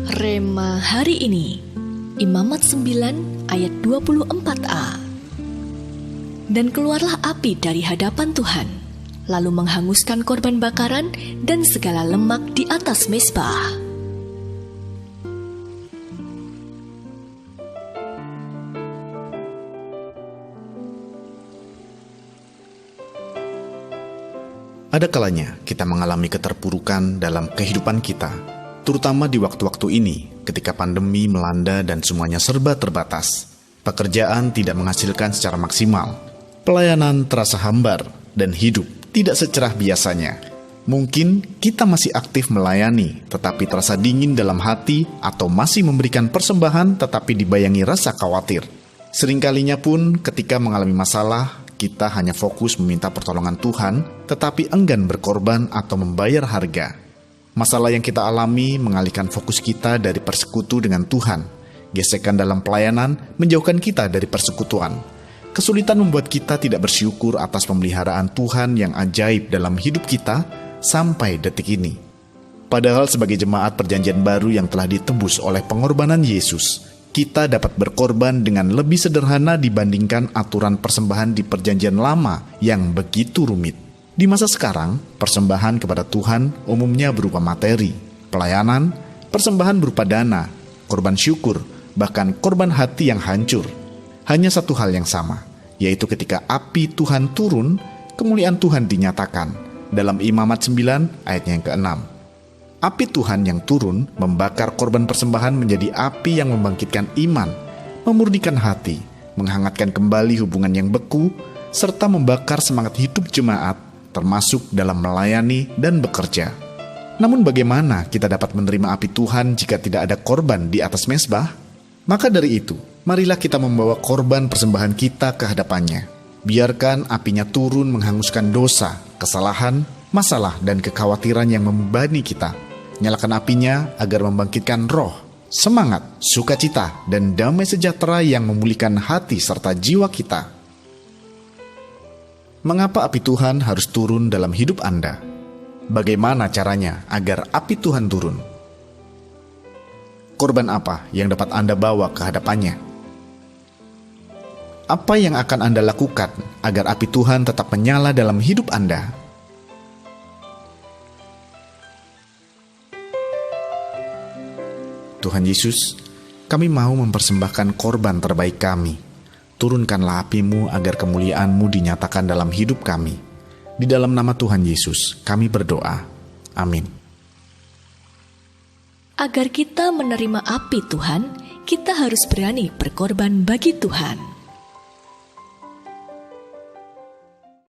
Rema hari ini, Imamat 9 ayat 24a. Dan keluarlah api dari hadapan Tuhan, lalu menghanguskan korban bakaran dan segala lemak di atas mezbah. Ada kalanya kita mengalami keterpurukan dalam kehidupan kita, terutama di waktu-waktu ini ketika pandemi melanda dan semuanya serba terbatas. Pekerjaan tidak menghasilkan secara maksimal, pelayanan terasa hambar, dan hidup tidak secerah biasanya. Mungkin kita masih aktif melayani, tetapi terasa dingin dalam hati, atau masih memberikan persembahan tetapi dibayangi rasa khawatir. Seringkalinya pun ketika mengalami masalah, kita hanya fokus meminta pertolongan Tuhan, tetapi enggan berkorban atau membayar harga. Masalah yang kita alami mengalihkan fokus kita dari persekutu dengan Tuhan. Gesekan dalam pelayanan menjauhkan kita dari persekutuan. Kesulitan membuat kita tidak bersyukur atas pemeliharaan Tuhan yang ajaib dalam hidup kita sampai detik ini. Padahal sebagai jemaat perjanjian baru yang telah ditebus oleh pengorbanan Yesus, kita dapat berkorban dengan lebih sederhana dibandingkan aturan persembahan di perjanjian lama yang begitu rumit. Di masa sekarang, persembahan kepada Tuhan umumnya berupa materi, pelayanan, persembahan berupa dana, korban syukur, bahkan korban hati yang hancur. Hanya satu hal yang sama, yaitu ketika api Tuhan turun, kemuliaan Tuhan dinyatakan dalam Imamat 9 ayatnya yang ke-6. Api Tuhan yang turun membakar korban persembahan menjadi api yang membangkitkan iman, memurnikan hati, menghangatkan kembali hubungan yang beku, serta membakar semangat hidup jemaat, termasuk dalam melayani dan bekerja. Namun bagaimana kita dapat menerima api Tuhan jika tidak ada korban di atas mezbah? Maka dari itu, marilah kita membawa korban persembahan kita ke hadapannya. Biarkan apinya turun menghanguskan dosa, kesalahan, masalah, dan kekhawatiran yang membebani kita. Nyalakan apinya agar membangkitkan roh, semangat, sukacita, dan damai sejahtera yang memulihkan hati serta jiwa kita. Mengapa api Tuhan harus turun dalam hidup Anda? Bagaimana caranya agar api Tuhan turun? Korban apa yang dapat Anda bawa ke hadapannya? Apa yang akan Anda lakukan agar api Tuhan tetap menyala dalam hidup Anda? Tuhan Yesus, kami mau mempersembahkan korban terbaik kami. Turunkanlah api-Mu agar kemuliaan-Mu dinyatakan dalam hidup kami. Di dalam nama Tuhan Yesus, kami berdoa. Amin. Agar kita menerima api Tuhan, kita harus berani berkorban bagi Tuhan.